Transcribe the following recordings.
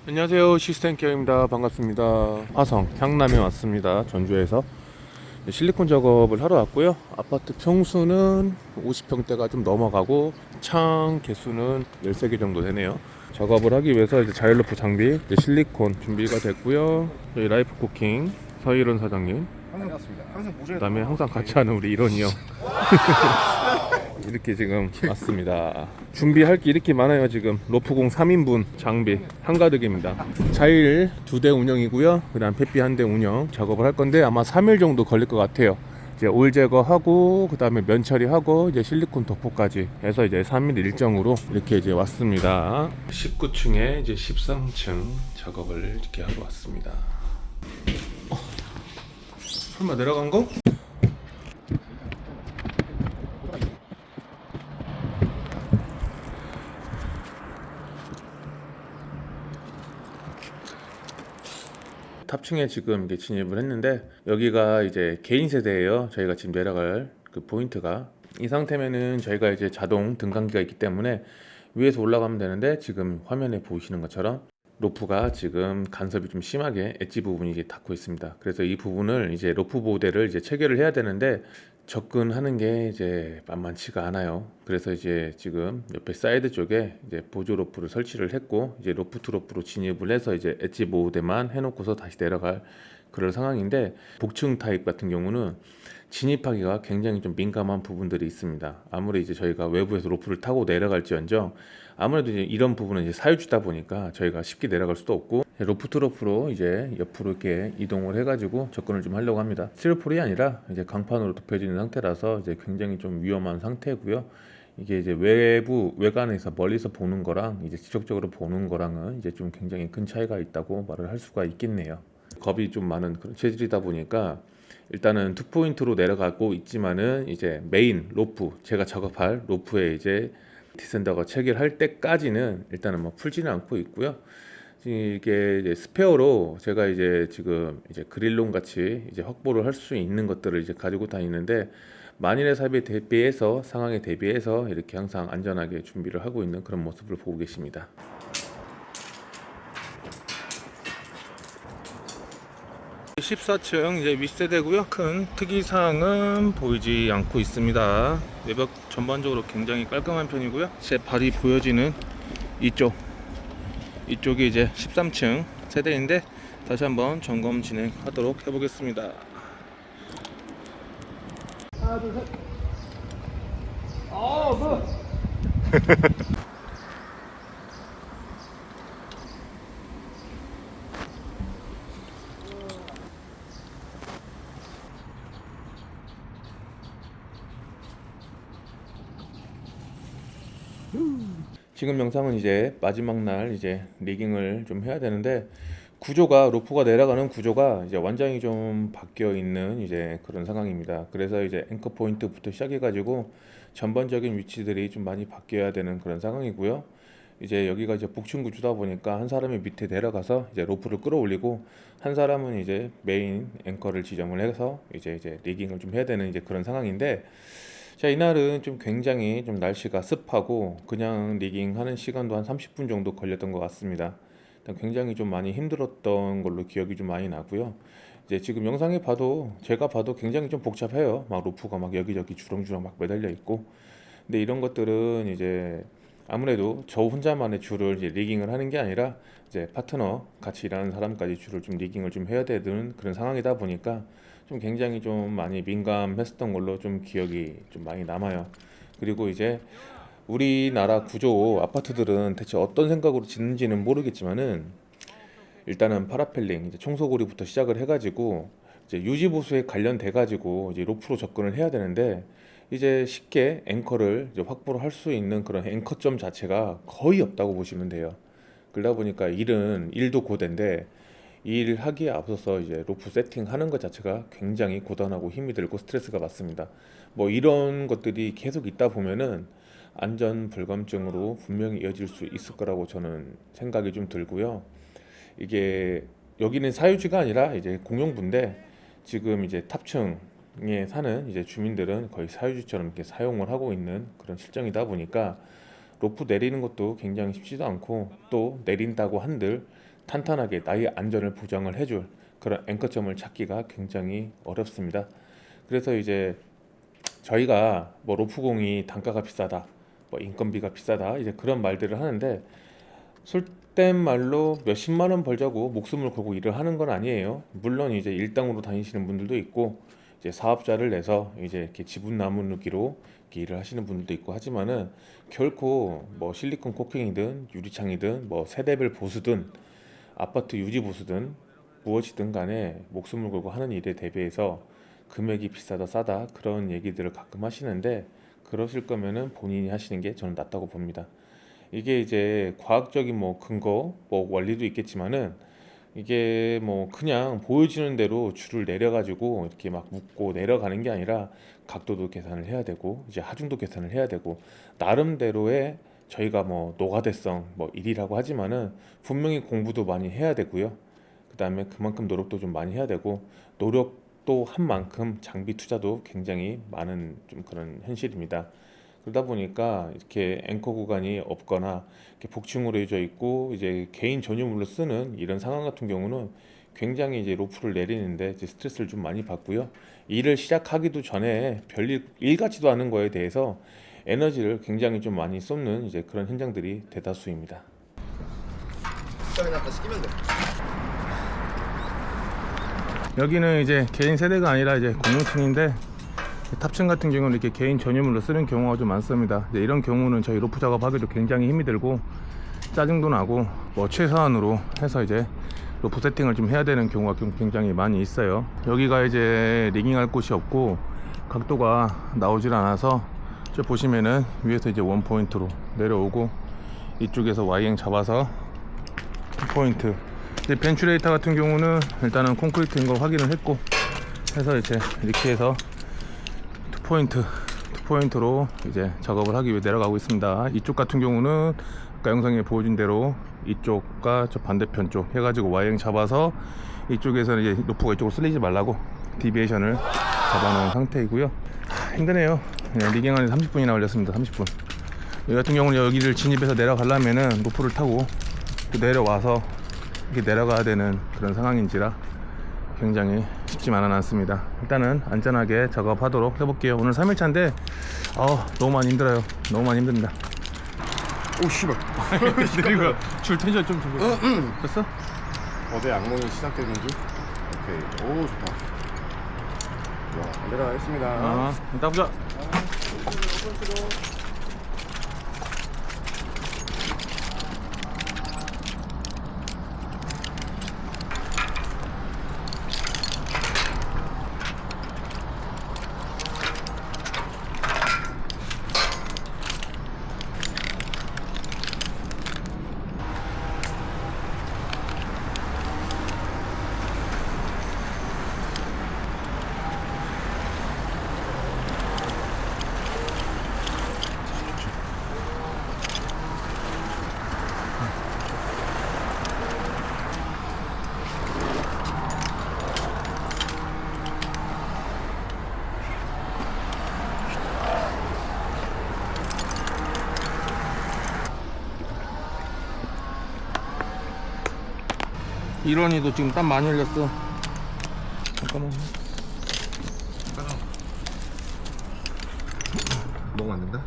안녕하세요, 시스템케어입니다. 반갑습니다. 화성 향남에 왔습니다. 전주에서 실리콘 작업을 하러 왔고요. 아파트 평수는 50평대가 좀 넘어가고 창 개수는 13개 정도 되네요. 작업을 하기 위해서 이제 자일로프 장비, 이제 실리콘 준비가 됐고요. 저희 라이프 쿠킹 서일원 사장님, 반갑습니다. 항상 모셔야 그다음에 돼요. 항상 같이 하는 우리 일원이 형 이렇게 지금 왔습니다. 준비할 게 이렇게 많아요. 지금 로프공 3인분 장비 한가득입니다. 자일 2대 운영이고요. 그 다음 펫비 1대 운영 작업을 할 건데 아마 3일 정도 걸릴 것 같아요. 이제 올 제거하고 그 다음에 면 처리하고 이제 실리콘 도포까지 해서 이제 3일 일정으로 이렇게 이제 왔습니다. 19층에 이제 13층 작업을 이렇게 하러 왔습니다. 설마 내려간 거? 탑층에 지금 이제 진입을 했는데 여기가 이제 개인 세대예요. 저희가 지금 내려갈 그 포인트가 이 상태면은 저희가 이제 자동 등간기가 있기 때문에 위에서 올라가면 되는데 지금 화면에 보이시는 것처럼 로프가 지금 간섭이 좀 심하게 엣지 부분이 이제 닿고 있습니다. 그래서 이 부분을 이제 로프 보호대를 이제 체결을 해야 되는데 접근하는 게 이제 만만치가 않아요. 그래서 이제 지금 옆에 사이드 쪽에 이제 보조 로프를 설치를 했고 이제 로프 투 로프로 진입을 해서 이제 엣지 보호대만 해놓고서 다시 내려갈 그런 상황인데 복층 타입 같은 경우는 진입하기가 굉장히 좀 민감한 부분들이 있습니다. 아무리 이제 저희가 외부에서 로프를 타고 내려갈지언정 아무래도 이제 이런 부분은 이제 사유지다 보니까 저희가 쉽게 내려갈 수도 없고 로프 투 로프로 이제 옆으로 이렇게 이동을 해가지고 접근을 좀 하려고 합니다. 스티로폴이 아니라 이제 강판으로 덮여지는 상태라서 이제 굉장히 좀 위험한 상태고요. 이게 이제 외부 외관에서 멀리서 보는 거랑 이제 직접적으로 보는 거랑은 이제 좀 굉장히 큰 차이가 있다고 말을 할 수가 있겠네요. 겁이 좀 많은 그런 체질이다 보니까 일단은 투포인트로 내려가고 있지만은 이제 메인 로프 제가 작업할 로프에 이제 디센더가 체결할 때까지는 일단은 뭐 풀지는 않고 있고요. 이게 이제 스페어로 제가 이제 지금 이제 그릴론 같이 이제 확보를 할 수 있는 것들을 이제 가지고 다니는데 만일의 사비에 대비해서 상황에 대비해서 이렇게 항상 안전하게 준비를 하고 있는 그런 모습을 보고 계십니다. 14층 이제 윗세대고요. 큰 특이사항은 보이지 않고 있습니다. 외벽 전반적으로 굉장히 깔끔한 편이고요. 제 발이 보여지는 이쪽이 이제 13층 세대인데 다시 한번 점검 진행하도록 해보겠습니다. 하나, 둘, 셋. 아, 뭐? 지금 영상은 이제 마지막 날 이제 리깅을 좀 해야 되는데 구조가 로프가 내려가는 구조가 이제 완전히 좀 바뀌어 있는 이제 그런 상황입니다. 그래서 이제 앵커 포인트부터 시작해 가지고 전반적인 위치들이 좀 많이 바뀌어야 되는 그런 상황이고요. 이제 여기가 이제 복층 구조다 보니까 한 사람이 밑에 내려가서 이제 로프를 끌어올리고 한 사람은 이제 메인 앵커를 지정을 해서 이제 리깅을 좀 해야 되는 이제 그런 상황인데 자, 이날은 좀 굉장히 좀 날씨가 습하고 그냥 리깅하는 시간도 한 30분 정도 걸렸던 것 같습니다. 일단 굉장히 좀 많이 힘들었던 걸로 기억이 좀 많이 나고요. 이제 지금 영상에 봐도 제가 봐도 굉장히 좀 복잡해요. 막 로프가 막 여기저기 주렁주렁 막 매달려 있고. 근데 이런 것들은 이제 아무래도 저 혼자만의 줄을 이제 리깅을 하는 게 아니라 이제 파트너 같이 일하는 사람까지 줄을 좀 리깅을 좀 해야 되는 그런 상황이다 보니까 좀 굉장히 좀 많이 민감했었던 걸로 좀 기억이 좀 많이 남아요. 그리고 이제 우리나라 구조 아파트들은 대체 어떤 생각으로 짓는지는 모르겠지만은 일단은 파라펠링 이제 청소고리부터 시작을 해가지고 이제 유지 보수에 관련돼 가지고 이제 로프로 접근을 해야 되는데 이제 쉽게 앵커를 이제 확보를 할 수 있는 그런 앵커점 자체가 거의 없다고 보시면 돼요. 그러다 보니까 일도 고된데 일 하기에 앞서서 이제 로프 세팅하는 것 자체가 굉장히 고단하고 힘이 들고 스트레스가 받습니다. 뭐 이런 것들이 계속 있다 보면은 안전 불감증으로 분명히 이어질 수 있을 거라고 저는 생각이 좀 들고요. 이게 여기는 사유지가 아니라 이제 공용부인데 지금 이제 탑층에 사는 이제 주민들은 거의 사유지처럼 이렇게 사용을 하고 있는 그런 실정이다 보니까 로프 내리는 것도 굉장히 쉽지도 않고 또 내린다고 한들 탄탄하게 나의 안전을 보장을 해줄 그런 앵커점을 찾기가 굉장히 어렵습니다. 그래서 이제 저희가 뭐 로프공이 단가가 비싸다, 뭐 인건비가 비싸다 이제 그런 말들을 하는데 솔된 말로 몇십만 원 벌자고 목숨을 걸고 일을 하는 건 아니에요. 물론 이제 일당으로 다니시는 분들도 있고 이제 사업자를 내서 이제 이렇게 지분 나누기로 이렇게 일을 하시는 분들도 있고 하지만은 결코 뭐 실리콘 코킹이든 유리창이든 뭐 세대별 보수든 아파트 유지 보수든 무엇이든 간에 목숨을 걸고 하는 일에 대비해서 금액이 비싸다 싸다 그런 얘기들을 가끔 하시는데 그러실 거면은 본인이 하시는 게 저는 낫다고 봅니다. 이게 이제 과학적인 뭐 근거 뭐 원리도 있겠지만은 이게 뭐 그냥 보여지는 대로 줄을 내려가지고 이렇게 막 묶고 내려가는 게 아니라 각도도 계산을 해야 되고 이제 하중도 계산을 해야 되고 나름대로의 저희가 뭐 노가대성 뭐 일이라고 하지만은 분명히 공부도 많이 해야 되고요. 그다음에 그만큼 노력도 좀 많이 해야 되고 노력도 한 만큼 장비 투자도 굉장히 많은 좀 그런 현실입니다. 그러다 보니까 이렇게 앵커 구간이 없거나 이렇게 복층으로 해져 있고 이제 개인 전유물로 쓰는 이런 상황 같은 경우는 굉장히 이제 로프를 내리는데 이제 스트레스를 좀 많이 받고요. 일을 시작하기도 전에 별일 일 같지도 않은 거에 대해서 에너지를 굉장히 좀 많이 쏟는 이제 그런 현장들이 대다수입니다. 그냥 다시 끼면 돼. 여기는 이제 개인 세대가 아니라 이제 공용층인데 탑층 같은 경우는 이렇게 개인 전유물로 쓰는 경우가 좀 많습니다. 이제 이런 경우는 저희 로프 작업하기도 굉장히 힘이 들고 짜증도 나고 뭐 최소한으로 해서 이제 로프 세팅을 좀 해야 되는 경우가 좀 굉장히 많이 있어요. 여기가 이제 리깅할 곳이 없고 각도가 나오질 않아서 저 보시면은 위에서 이제 원 포인트로 내려오고 이쪽에서 Y행 잡아서 포인트. 이제 벤츄레이터 같은 경우는 일단은 콘크리트인 거 확인을 했고 해서 이제 이렇게 해서 투포인트로 이제 작업을 하기 위해 내려가고 있습니다. 이쪽 같은 경우는 아까 영상에 보여준 대로 이쪽과 저 반대편 쪽 해가지고 Y행 잡아서 이쪽에서는 이제 로프가 이쪽으로 쓸리지 말라고 디비에이션을 잡아놓은 상태이고요. 힘드네요. 리깅하는 30분이나 걸렸습니다. 30분. 여기 같은 경우는 여기를 진입해서 내려가려면은 로프를 타고 내려와서 이렇게 내려가야 되는 그런 상황인지라 굉장히 쉽지만은 않습니다. 일단은 안전하게 작업하도록 해볼게요. 오늘 3일차인데 너무 많이 힘들어요. 너무 많이 힘듭니다. 오 씨발. 그리고 줄 텐션 좀 주고 됐어? 어제 악몽이 시작되는 줄. 오케이. 오 좋다. 자, 내려가겠습니다. 이따 보자. 이런이도 지금 땀 많이 흘렸어. 잠깐만. 먹으면 안 된다?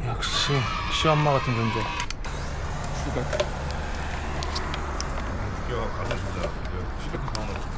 역시 시엄마 같은 존재. 기가 가서 진짜 시작해서 하는 거.